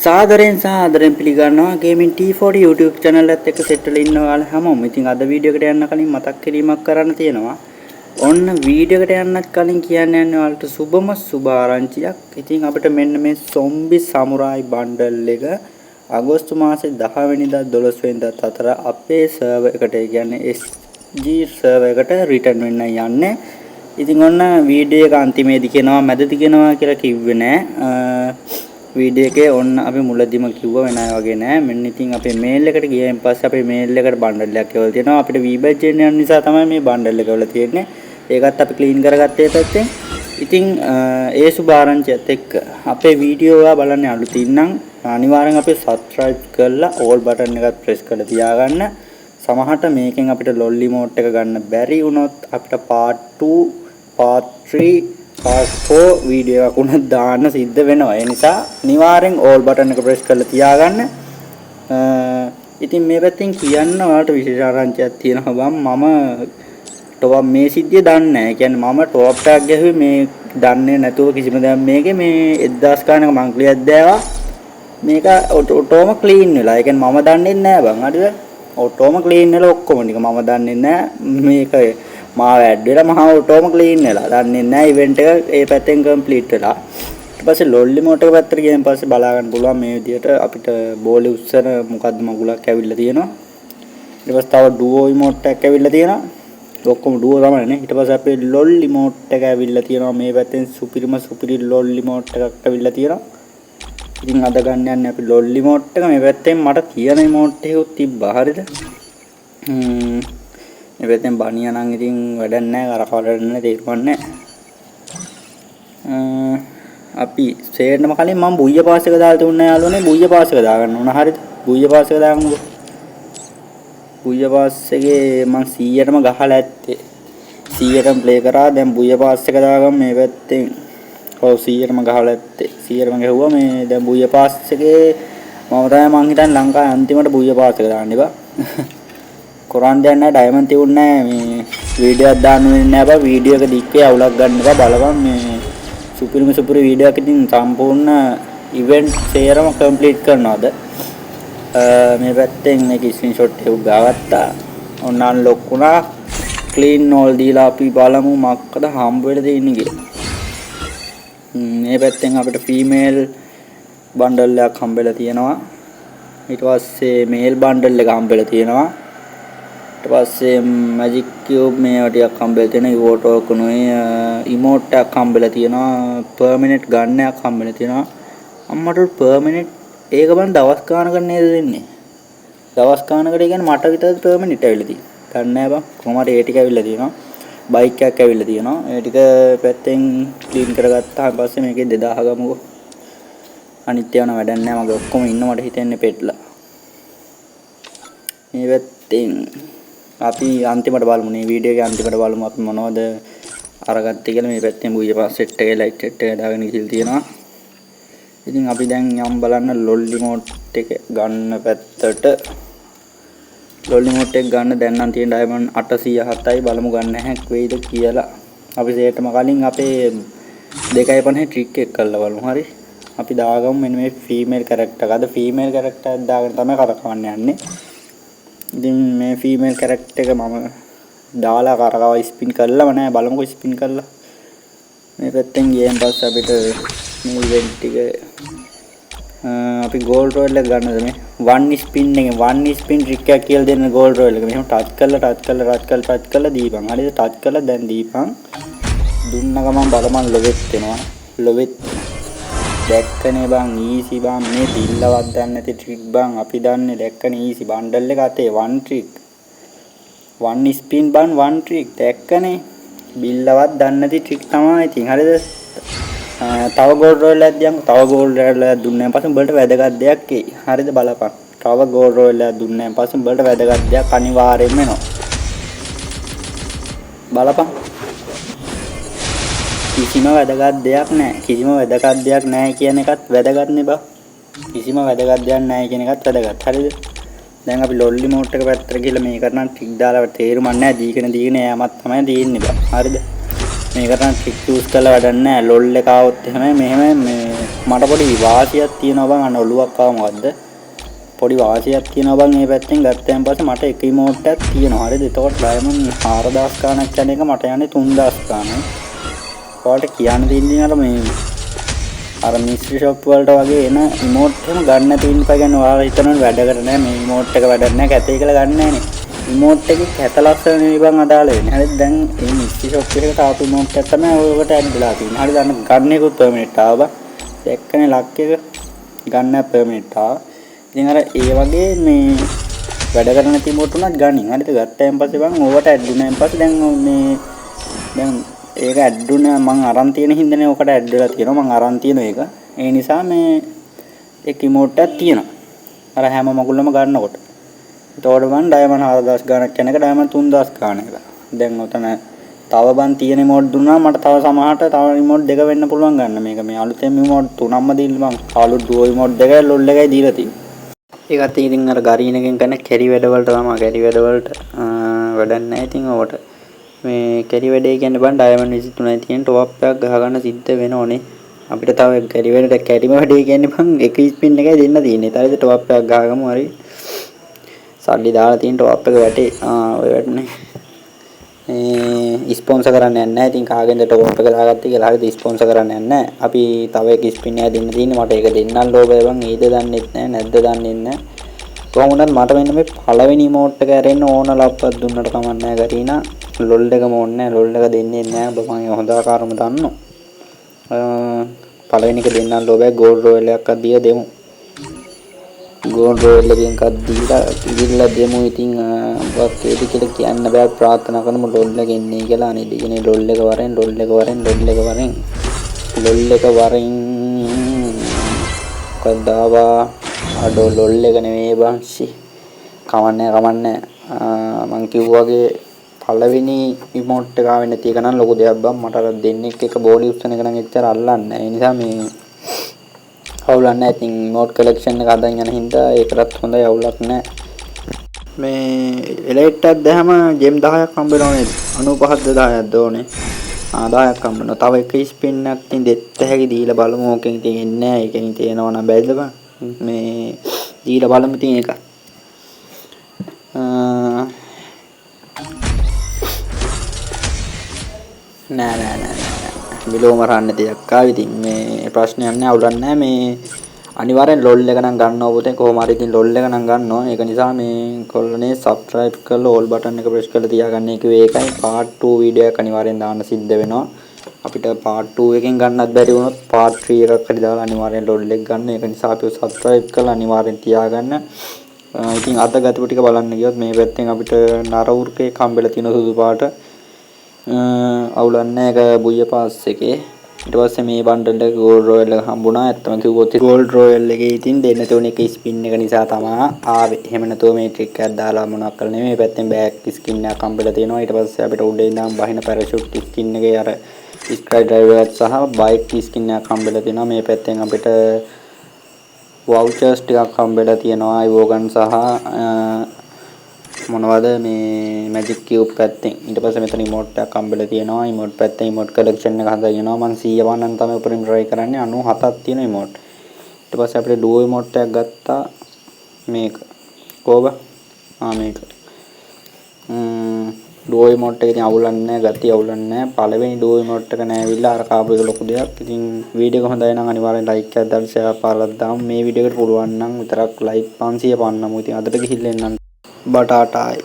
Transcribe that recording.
සාදරෙන් පිළිගන්නවා gaming T40 YouTube channel එකත් එක්ක සෙට් වෙලා ඉන්න ඔයාලා හැමෝම. ඉතින් අද වීඩියෝ එකට යන්න කලින් මතක් කිරීමක් කරන්න තියෙනවා. ඔන්න වීඩියෝ එකට යන්නත් කලින් කියන්න යන්නේ ඔයාලට සුබ ආරංචියක්. ඉතින් අපිට මෙන්න මේ zombie samurai bundle එක අගෝස්තු මාසේ 10 වෙනිදා 12 වෙනිදාත් අතර අපේ සර්වර් එකට, ඒ කියන්නේ SG සර්වර් එකට රිටර්න් වෙන්න යන්නේ. ඉතින් ඔන්න වීඩියෝ එක අන්තිමේදී කියනවා මැදදී කියනවා කියලා කිව්වේ නෑ. වීඩියෝ එකේ ඔන්න අපි මුලදීම කිව්වා වෙන අය වගේ නෑ. මෙන්න ඉතින් අපේ මේල් එකට ගියයින් පස්සේ අපේ මේල් එකට බණ්ඩල් එකක් එවලා තියෙනවා. අපිට වීබැජ් එන්න යන නිසා තමයි මේ බණ්ඩල් එක එවලා තියෙන්නේ. ඒකත් අපි ක්ලීන් කරගත්තේ පැත්තෙන්. ඉතින් ඒ සුභාරංචියත් එක්ක අපේ වීඩියෝ ඔයා බලන්න අලුතින් නම් අනිවාර්යෙන් අපේ subscribe කරලා all button එකත් press කරලා තියාගන්න. සමහරට මේකෙන් අපිට lolly mode එක ගන්න බැරි වුණොත් අපිට part 2 part 3 part 4 වීඩියෝ එකක් උනත් දාන්න සිද්ධ වෙනවා. ඒ නිසා අනිවාර්යෙන් all button එක press කරලා තියාගන්න. ඉතින් මේ පැත්තෙන් කියන්න ඔයාලට විශේෂ ආරංචියක් තියෙනවා බං. මම top මේ සිද්ධිය දන්නේ නැහැ. ඒ කියන්නේ මම top එකක් ගැහුවේ මේ දන්නේ නැතුව කිසිම දෙයක් මේකේ මේ 1000 ගානක මං ක්ලියර් දැවා. මේක ඔටෝම ක්ලීන් වෙලා. ඒ කියන්නේ මම දන්නේ නැහැ බං. හරිද? ඔටෝම ක්ලීන් වෙලා ඔක්කොම ටික මම දන්නේ නැහැ. මේක මාව ඇඩ් වෙලා මහා ඔටෝම ක්ලීන් වෙලා. දන්නේ නැහැ ඉවෙන්ට් එක ඒ පැත්තෙන් කම්ප්ලීට් වෙලා. ඊට පස්සේ ලොල්ලි මෝට් එක පැත්තට ගියන් පස්සේ බලා ගන්න පුළුවන් මේ විදිහට අපිට බෝලේ උස්සන මොකද්ද මගුලක් ඇවිල්ලා තියෙනවා. ඊට පස්සේ තව ඩුවෝ ඉමෝට් එකක් ඇවිල්ලා තියෙනවා. ඔක්කොම ඩුවෝ තමයි නේ. ඊට පස්සේ අපේ ලොල්ලි මෝට් එක ඇවිල්ලා තියෙනවා. මේ පැත්තෙන් සුපිරි ලොල්ලි මෝට් එකක් ඇවිල්ලා තියෙනවා. ඉතින් අද ගන්න යන්නේ අපි ලොල්ලි මෝට් එක. මේ පැත්තෙන් මට තියෙන ඉමෝට් එකකුත් තිබ්බා. හරිද? මේ පැත්තෙන් බණියා නම් ඉතින් වැඩක් නැහැ. කරකවලන්න තේරුම්න්නේ නැහැ. අපි සේරනම කලින් මම බුయ్య පාස් එක දාලා තුන්නේ යාළුවනේ. බුయ్య පාස් එක දාගන්න ඕන. හරිද? බුయ్య පාස් එක දාගන්නකො. බුయ్య පාස් එකේ මම 100ටම ගහලා ඇත්තේ. 100ටම ප්ලේ කරා. දැන් බුయ్య පාස් එක දාගන්න මේ පැත්තෙන්. ඔව් 100ටම ගහලා ඇත්තේ. 100ටම ගැහුවා මේ දැන් බුయ్య පාස් එකේ මම තමයි මං හිතන්නේ ලංකාවේ අන්තිමට බුయ్య පාස් එක දාන්න බා. කොරන් දෙන්න නැහැ ඩයමන්ඩ් තියුන්නේ නැහැ මේ වීඩියෝ එකක් දාන්න වෙන්නේ නැහැ බා. වීඩියෝ එක දික්කේ අවුලක් ගන්න එපා බලපන් මේ සුපිරි වීඩියෝ එකක් ඉතින් සම්පූර්ණ ඉවෙන්ට් සේරම කම්ප්ලීට් කරනවාද මේ පැත්තෙන් මේක ස්ක්‍රීන්ෂොට් එක ගාගත්තා. ඔන්න අන්ලොක් වුණා. ක්ලීන් ඕල් දීලා අපි බලමු මොකක්ද හම්බ වෙලා තියෙන්නේ කියලා. මේ පැත්තෙන් අපිට ෆීමේල් බන්ඩල් එකක් හම්බෙලා තියෙනවා. ඊට පස්සේ මේල් බන්ඩල් එක හම්බෙලා තියෙනවා. ඊට පස්සේ මැජික් කියුබ් මේවා ටිකක් හම්බෙලා තියෙනවා. ඉවෝ ටෝකනුයි ඉමෝට් එකක් හම්බෙලා තියෙනවා. පර්මනන්ට් ගන් එකක් හම්බෙලා තියෙනවා. අම්මට පර්මනන්ට් ඒක බන් දවස් ගානකට නේද දෙන්නේ? දවස් ගානකට කියන්නේ මට විතර පර්මනන්ට් ඇවිල්ලා තියෙනවා. ගන්න නෑ බං. කොහොම හරි ඒ ටික ඇවිල්ලා තියෙනවා. බයික් එකක් ඇවිල්ලා තියෙනවා. ඒ ටික පැත්තෙන් ක්ලීන් කරගත්තා. ඊට පස්සේ මේකේ 2000 ගමුකෝ. අනිත් ඒවා නම් වැඩක් නෑ. මගේ ඔක්කොම ඉන්න මට හිතෙන්නේ පෙට්ලා. මේ පැත්තෙන් අපි අන්තිමට බලමු. මේ වීඩියෝ එකේ අන්තිමට බලමු අපි මොනවද අරගත්තේ කියලා. මේ පැත්තෙන් බුయ్య පාස් සෙට් එකේ ලයිට් සෙට් එක දාගෙන ඉතිල් තියෙනවා. ඉතින් අපි දැන් යම් බලන්න ලොල්ලි මෝඩ් එක ගන්න පැත්තට. ලොල්ලි මෝඩ් එක ගන්න දැන් නම් තියෙන ඩයමන්ඩ් 807යි. බලමු ගන්න හැක් වෙයිද කියලා. අපි සේටම කලින් අපේ 2.5 ට්‍රික් එක කරලා බලමු. හරි. අපි දාගමු මෙන්න මේ ෆීමේල් කැරක්ටර් එක. අද ෆීමේල් කැරක්ටර් එකක් දාගෙන තමයි කරකවන්න යන්නේ. ඉතින් මේ ෆීමේල් කැරක්ටර් එක මම දාලා කරකව ස්පින් කළාම නෑ. බලමුකෝ ස්පින් කළා. මේ පැත්තෙන් ගියන් පස්සේ අපිට මේ ඉවෙන්ට් ටික අපි ගෝල්ඩ් රොයල් එක ගන්නද මේ වන් ස්පින් එකෙන් වන් ස්පින් ට්‍රික් එකක් කියලා දෙන්න ගෝල්ඩ් රොයල් එක. මෙහෙම ටච් කරලා දීපන්. හරිද? ටච් කරලා දැන් දීපන්. දුන්න ගමන් බලමන් ලොවෙත් වෙනවා. ලොවෙත් දැක්කනේ බං ඊසි බං මේ බිල්ලවත් දන්නේ නැති ට්‍රික් බං අපි දන්නේ දැක්කනේ ඊසි බන්ඩල් එක අතේ වන් ට්‍රික් වන් ස්පින් බං වන් ට්‍රික් දැක්කනේ බිල්ලවත් දන්නේ නැති ට්‍රික් තමයි ඉතින්. හරිද? තව ගෝල්ඩ් රොයල් එකක් දියන් තව ගෝල්ඩ් රොයල් එකක් දුන්නාන් පස්සේ උඹලට වැදගත් දෙයක් එයි. හරිද? බලපන්. තව ගෝල්ඩ් රොයල් එකක් දුන්නාන් පස්සේ උඹලට වැදගත් දෙයක් අනිවාර්යයෙන්ම එනවා. බලපන්. කිසිම වැදගත් දෙයක් නැහැ. කිසිම වැදගත් දෙයක් නැහැ කියන එකත් වැදගත් නේ බා. කිසිම වැදගත් දෙයක් නැහැ කියන එකත් වැදගත්. හරිද? දැන් අපි ලොල්ලි මෝට් එක පැත්තට ගිහලා මේකට නම් ටික් දාලා තේරුමක් නැහැ. දීගෙන යෑමක් තමයි තියෙන්නේ බා. හරිද? මේකට ට්‍රික් යූස් කරලා වැඩක් නැහැ. ලොල් එක આવොත් එහෙම මෙහෙම මේ මට පොඩි වාසියක් තියෙනවා බං. අන්න ඔලුවක් ආව මොකද්ද? පොඩි වාසියක් තියෙනවා බං. මේ පැත්තෙන් ගත්තයින් පස්සේ මට එක ඉමෝට් එකක් තියෙනවා. හරිද? එතකොට ඩයමන්ඩ් 4000 ගාණක් යන එක මට යන්නේ 3000 ගාණයි. ඔයාලට කියන්න දෙන්නේ අර මේ අර මිස්ට්‍රි ෂොප් වලට වගේ එන ඉමෝට් එහෙම ගන්න නැති ඉන්න පය ගන්න. ඔයාලා හිතනවා වැඩකට නැහැ මේ ඉමෝට් එක වැඩක් නැහැ කැතේ කියලා ගන්න නැහැ නේ. ඉමෝට් එකේ කැත ලස්සන නෙවෙයි බං අදාළ වෙන්නේ. හරිද? දැන් මේ මිස්ට්‍රි ෂොප් එකට ආපු ඉමෝට් එක තමයි ඔයකට ඇඩ් වෙලා තියෙන්නේ. හරිද? අන්න ගන්න එකත් පර්මනන්ට් ආවා. දැක්කනේ ලක් එක ගන්න පර්මනන්ට් ආවා. ඉතින් අර ඒ වගේ මේ වැඩ කරන නැති ඉමෝට් උනත් ගනින්. හරිද? ගත්තායින් පස්සේ බං ඕවට ඇඩ් වුණායින් පස්සේ දැන් මේ දැන් ඒක ඇඩ් වුණා මං අරන් තියෙන හින්දානේ ඔකට ඇඩ් වෙලා තියෙනවා. මං අරන් තියෙන එක. ඒ නිසා මේ එක ඉමෝට් එකක් තියෙනවා. අර හැම මගුලම ගන්නකොට. එතකොට මං ඩයමන්ඩ් 4000 ගාණක් යන එක ඩයමන්ඩ් 3000 ගාණක. දැන් උතන තව බන් තියෙන ඉමෝට් දුන්නා මට තව සමහරට තව ඉමෝට් දෙක වෙන්න පුළුවන් ගන්න. මේක මේ අලුතෙන් ඉමෝට් තුනක්ම දීලා මං අලුත් ඩුවෝ ඉමෝට් දෙකයි ලොල් එකයි දීලා තියෙනවා. ඒකත් ඉතින් අර ගරීන එකෙන් කරන කැරි වැඩ වලට තමයි කැරි වැඩ වලට වැඩක් නැහැ. ඉතින් ඔකට මේ කැරි වැඩේ කියන්නේ බන් ඩයමන්ඩ් 23යි තියෙන ටොප් එකක් ගහ ගන්න සිද්ධ වෙනෝනේ. අපිට තව කැරි වැඩට කැරිම වැඩේ කියන්නේ බන් එක ස්පින් එකයි දෙන්න තියෙන්නේ. ඊට පස්සේ ටොප් එකක් ගහගමු හරි. සල්ලි දාලා තියෙන ටොප් එක වැටේ. ඔය වැටනේ. ස්පොන්සර් කරන්න යන්නේ නැහැ. ඉතින් කාගෙන්ද ටොප් එක දාගත්තේ කියලා හරිද ස්පොන්සර් කරන්න යන්නේ නැහැ. අපි තව එක ස්පින් එකක් දෙන්න තියෙන්නේ. මට ඒක දෙන්නත් ලෝභය බන්. ඊද දන්නෙත් නැහැ නැද්ද දන්නේ නැහැ. කොහොමද මට මෙන්න මේ පළවෙනි ඉමෝට් එක ඇරෙන්න ඕන ලප්පක් දුන්නට කමක් නැහැ ගරීනා. ලොල් එකම ඕනේ නැහැ. ලොල් එක දෙන්නේ නැහැ. ඔබ මම හොඳ ආකාරම දන්නවා. පළවෙනි එක දෙන්නත් ලෝභය ගෝල්ඩ් රොයල් එකක් දීලා දෙමු. ගෝල්ඩ් රොයල් එකෙන් එකක් දීලා දෙමු. ඉතින් වක් ඒක කියලා කියන්න බෑ. ප්‍රාර්ථනා කරමු ලොල් එක එන්නේ කියලා. අනේ දිගනේ ලොල් එක වරෙන් ලොල් එක වරෙන් ලොල් එක වරෙන් ලොල් එක වරෙන් කද්දාවා අඩෝ ලොල් එක නෙමෙයි බංශි. කවන්නේ මං කිව්වාගේ පළවෙනි ඉමෝට් එක ආවෙ නැති එක නම් ලොකු දෙයක් බං. මට අර දෙන්නෙක් එක බෝලි උස්සන එක නම් එච්චර අල්ලන්නේ නැහැ. ඒ නිසා මේ අවුලක් නැහැ. ඉතින් ඉමෝට් කලෙක්ෂන් එක හදන් යන හින්දා ඒකටත් හොඳයි අවුලක් නැහැ. මේ එලයිට් එකක් දැහම ජෙම් 10ක් හම්බ වෙනව නේද? 95ද 10ක්ද ඕනේ. 10ක් හම්බ වෙනවා. තව එක ස්පින් එකක් තින් දෙත්ත හැකි දීලා බලමු. ඕකෙන් තියෙන්නේ නැහැ. ඒකෙන් තියෙනවා නම් බැරිද බං? මේ දීලා බලමු තින් එක. නෑ විලෝම රන්න දෙයක් ආවි. ඉතින් මේ ප්‍රශ්නයක් නෑ අවුලක් නෑ. මේ අනිවාර්යෙන් ලොල් එක නම් ගන්නවා පුතේ. කොහොම හරි ඉතින් ලොල් එක නම් ගන්නවා. ඒක නිසා මේ කොල්ලනේ subscribe කරලා all button එක press කරලා තියාගන්න. ඒක ඒකයි part 2 වීඩියෝ එක අනිවාර්යෙන් දාන්න සිද්ධ වෙනවා. අපිට part 2 එකෙන් ගන්නත් බැරි වුණොත් part 3 එකක් හරි දාලා අනිවාර්යෙන් ලොල් එක ගන්න. ඒක නිසා අපි subscribe කරලා අනිවාර්යෙන් තියාගන්න. ඉතින් අද ගතිපු ටික බලන්න ගියොත් මේ පැත්තෙන් අපිට නර උර්කේ කම්බෙලා තියෙන සුදු පාට අවුලක් නැහැ. ඒක බුය පාස් එකේ. ඊට පස්සේ මේ බන්ඩල් එක ගෝල්ඩ් රොයල් එක හම්බුණා. ඇත්තම කිව්වොත් ගෝල්ඩ් රොයල් එකේ ඉතින් දෙන්න තෝනේ එක ස්පින් එක නිසා තමයි ආවේ. එහෙම නැතුව මේ ට්‍රික් එකක් දාලා මොනවක් කරලා නෙමෙයි. මේ පැත්තෙන් බෑක් ස්කින් එකක් හම්බෙලා තියෙනවා. ඊට පස්සේ අපිට උඩේ ඉඳන් බහින පැරෂූට් ස්කින් එකේ අර ස්කයි ඩ්‍රයිවර් එකත් සහ බයික් ස්කින් එකක් හම්බෙලා තියෙනවා. මේ පැත්තෙන් අපිට වවුචර්ස් ටිකක් හම්බෙලා තියෙනවා. අයිවෝගන් සහ මොනවද මේ මැජික් කියුබ් පැත්තෙන්. ඊට පස්සේ මෙතන ඉමෝට් එකක් හම්බෙලා තියෙනවා. ඉමෝට් පැත්තේ ඉමෝට් කලෙක්ෂන් එක හදාගෙනවා. මම 100 වන්නන් තමයි උපරිම try කරන්නේ. 97ක් තියෙන ඉමෝට්. ඊට පස්සේ අපිට ඩුවෝ ඉමෝට් එකක් ගත්තා. මේක කොහොම මේක ඩුවෝ ඉමෝට් එක ඉතින් අවුලක් නැහැ. ගතිය අවුලක් නැහැ. පළවෙනි ඩුවෝ ඉමෝට් එක නෑවිලා අර කාපු එක ලොකු දෙයක්. ඉතින් වීඩියෝ එක හොඳයි නම් අනිවාර්යෙන් ලයික් එකක් දාලා ෂෙයා කරලා දාමු. මේ වීඩියෝ එකට පුළුවන් නම් විතරක් ලයික් 500 පන්නමු. ඉතින් අදට ගිහිල්ලා එන්නම්. බටාටායි